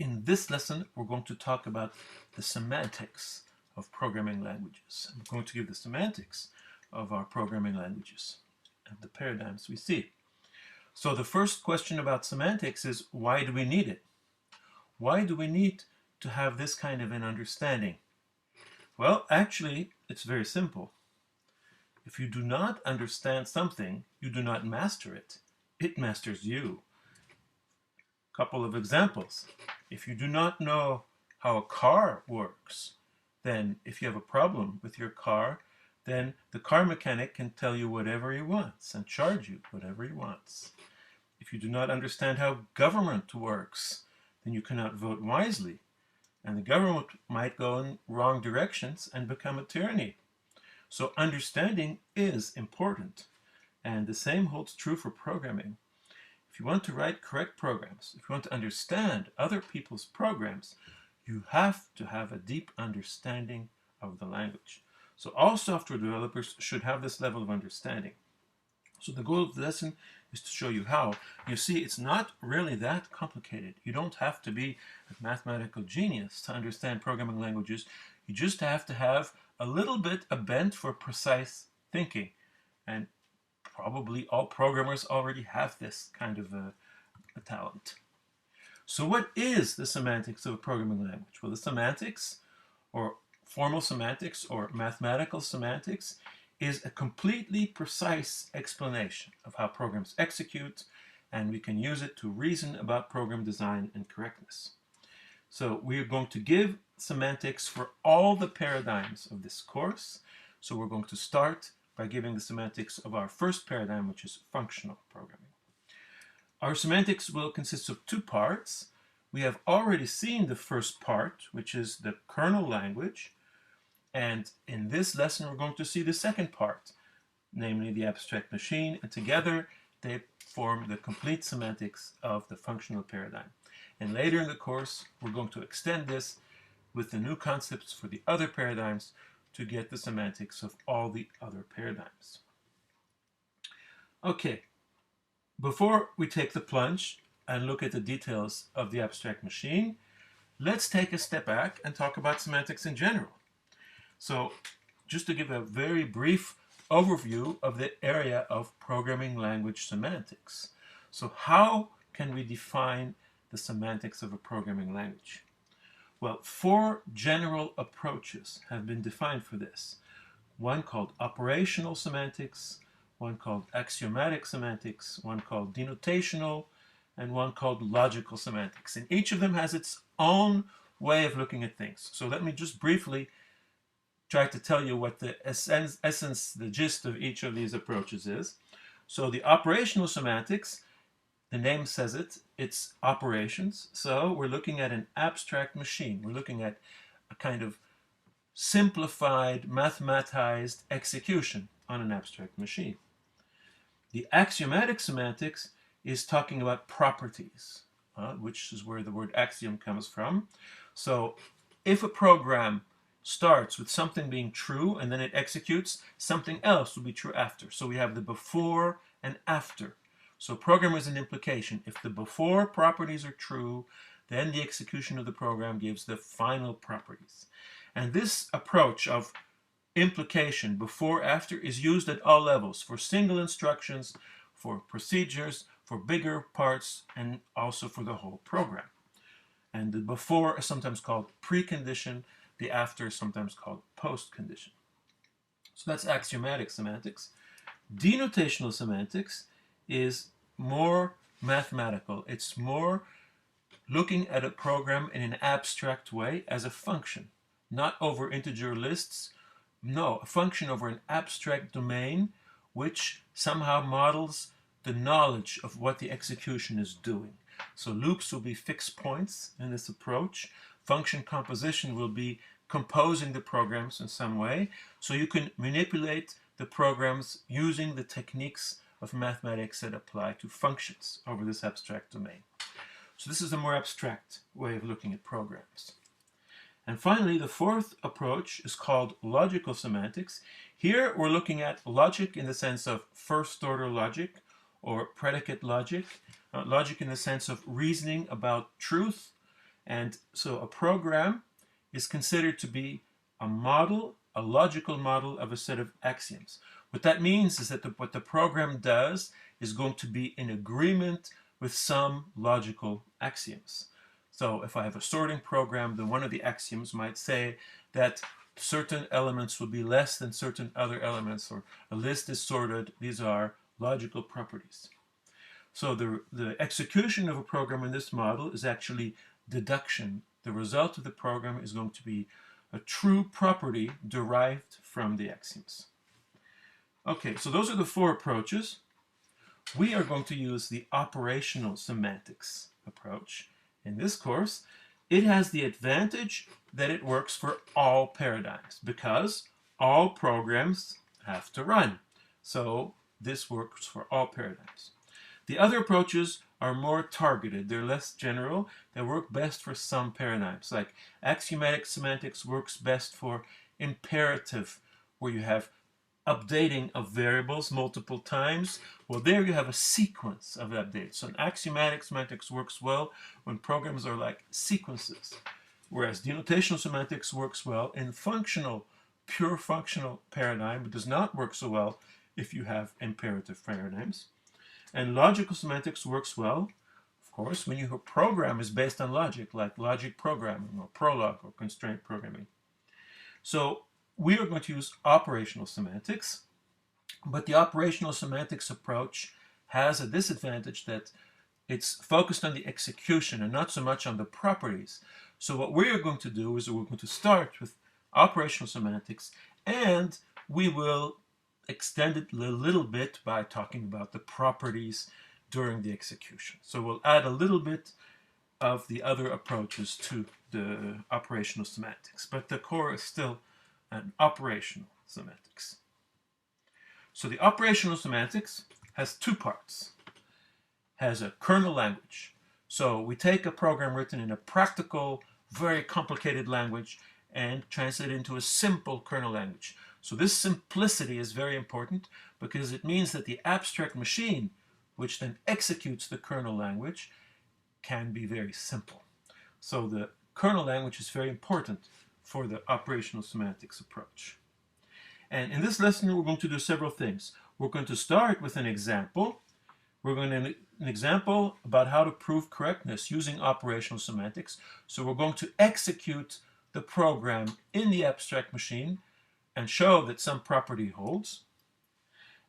In this lesson, we're going to talk about the semantics of programming languages. I'm going to give the semantics of our programming languages and the paradigms we see. So the first question about semantics is, why do we need it? Why do we need to have this kind of an understanding? Well, actually, it's very simple. If you do not understand something, you do not master it. It masters you. Couple of examples. If you do not know how a car works, then if you have a problem with your car, then the car mechanic can tell you whatever he wants and charge you whatever he wants. If you do not understand how government works, then you cannot vote wisely, and the government might go in wrong directions and become a tyranny. So understanding is important, and the same holds true for programming. If you want to write correct programs, if you want to understand other people's programs, you have to have a deep understanding of the language. So all software developers should have this level of understanding. So the goal of the lesson is to show you how. You see, it's not really that complicated. You don't have to be a mathematical genius to understand programming languages. You just have to have a little bit a bent for precise thinking. And probably all programmers already have this kind of a talent. So what is the semantics of a programming language? Well, the semantics, or formal semantics, or mathematical semantics, is a completely precise explanation of how programs execute, and we can use it to reason about program design and correctness. So we are going to give semantics for all the paradigms of this course. So we're going to start by giving the semantics of our first paradigm, which is functional programming. Our semantics will consist of two parts. We have already seen the first part, which is the kernel language. And in this lesson, we're going to see the second part, namely the abstract machine. And together, they form the complete semantics of the functional paradigm. And later in the course, we're going to extend this with the new concepts for the other paradigms to get the semantics of all the other paradigms. Okay, before we take the plunge and look at the details of the abstract machine, let's take a step back and talk about semantics in general. So, just to give a very brief overview of the area of programming language semantics. So, how can we define the semantics of a programming language? Well, four general approaches have been defined for this. One called operational semantics, one called axiomatic semantics, one called denotational, and one called logical semantics. And each of them has its own way of looking at things. So let me just briefly try to tell you what the essence, the gist of each of these approaches is. So the operational semantics, the name says it, it's operations. So we're looking at an abstract machine. We're looking at a kind of simplified, mathematized execution on an abstract machine. The axiomatic semantics is talking about properties, which is where the word axiom comes from. So if a program starts with something being true and then it executes, something else will be true after. So we have the before and after. So program is an implication. If the before properties are true, then the execution of the program gives the final properties. And this approach of implication, before, after, is used at all levels for single instructions, for procedures, for bigger parts, and also for the whole program. And the before is sometimes called precondition, the after is sometimes called postcondition. So that's axiomatic semantics. Denotational semantics is more mathematical. It's more looking at a program in an abstract way as a function, not over integer lists. No, a function over an abstract domain which somehow models the knowledge of what the execution is doing. So loops will be fixed points in this approach. Function composition will be composing the programs in some way. So you can manipulate the programs using the techniques of mathematics that apply to functions over this abstract domain. So this is a more abstract way of looking at programs. And finally, the fourth approach is called logical semantics. Here we're looking at logic in the sense of first-order logic or predicate logic, logic in the sense of reasoning about truth And so a program is considered to be a model, a logical model of a set of axioms. What that means is that what the program does is going to be in agreement with some logical axioms. So if I have a sorting program, then one of the axioms might say that certain elements will be less than certain other elements, or a list is sorted. These are logical properties. So the execution of a program in this model is actually deduction. The result of the program is going to be a true property derived from the axioms. Okay, so those are the four approaches. We are going to use the operational semantics approach in this course. It has the advantage that it works for all paradigms because all programs have to run. So this works for all paradigms. The other approaches are more targeted. They're less general. They work best for some paradigms. Like axiomatic semantics works best for imperative, where you have updating of variables multiple times. Well, there you have a sequence of updates. So axiomatic semantics works well when programs are like sequences, whereas denotational semantics works well in functional, pure functional paradigm, but does not work so well if you have imperative paradigms. And logical semantics works well, of course, when your program is based on logic, like logic programming or Prolog or constraint programming. So we are going to use operational semantics, but the operational semantics approach has a disadvantage that it's focused on the execution and not so much on the properties. So what we are going to do is we're going to start with operational semantics, and we will extend it a little bit by talking about the properties during the execution. So we'll add a little bit of the other approaches to the operational semantics, but the core is still an operational semantics. So the operational semantics has two parts. Has a kernel language. So we take a program written in a practical, very complicated language and translate it into a simple kernel language. So this simplicity is very important because it means that the abstract machine, which then executes the kernel language, can be very simple. So the kernel language is very important for the operational semantics approach. And in this lesson, we're going to do several things. We're going to start with an example. We're going to an example about how to prove correctness using operational semantics. So we're going to execute the program in the abstract machine and show that some property holds.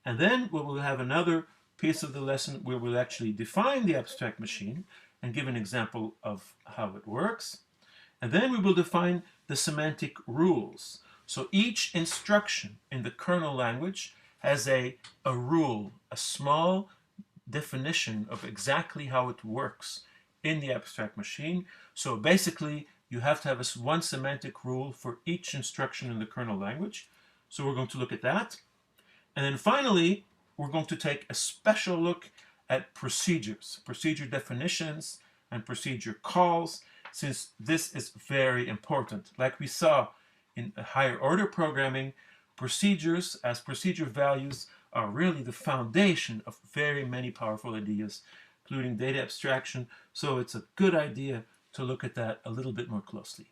And then we will have another piece of the lesson where we'll actually define the abstract machine and give an example of how it works. And then we will define the semantic rules. So each instruction in the kernel language has a rule, a small definition of exactly how it works in the abstract machine. So basically, you have to have one semantic rule for each instruction in the kernel language. So we're going to look at that. And then finally, we're going to take a special look at procedures, procedure definitions, and procedure calls, since this is very important. Like we saw in higher order programming, procedures as procedure values are really the foundation of very many powerful ideas, including data abstraction. So it's a good idea to look at that a little bit more closely.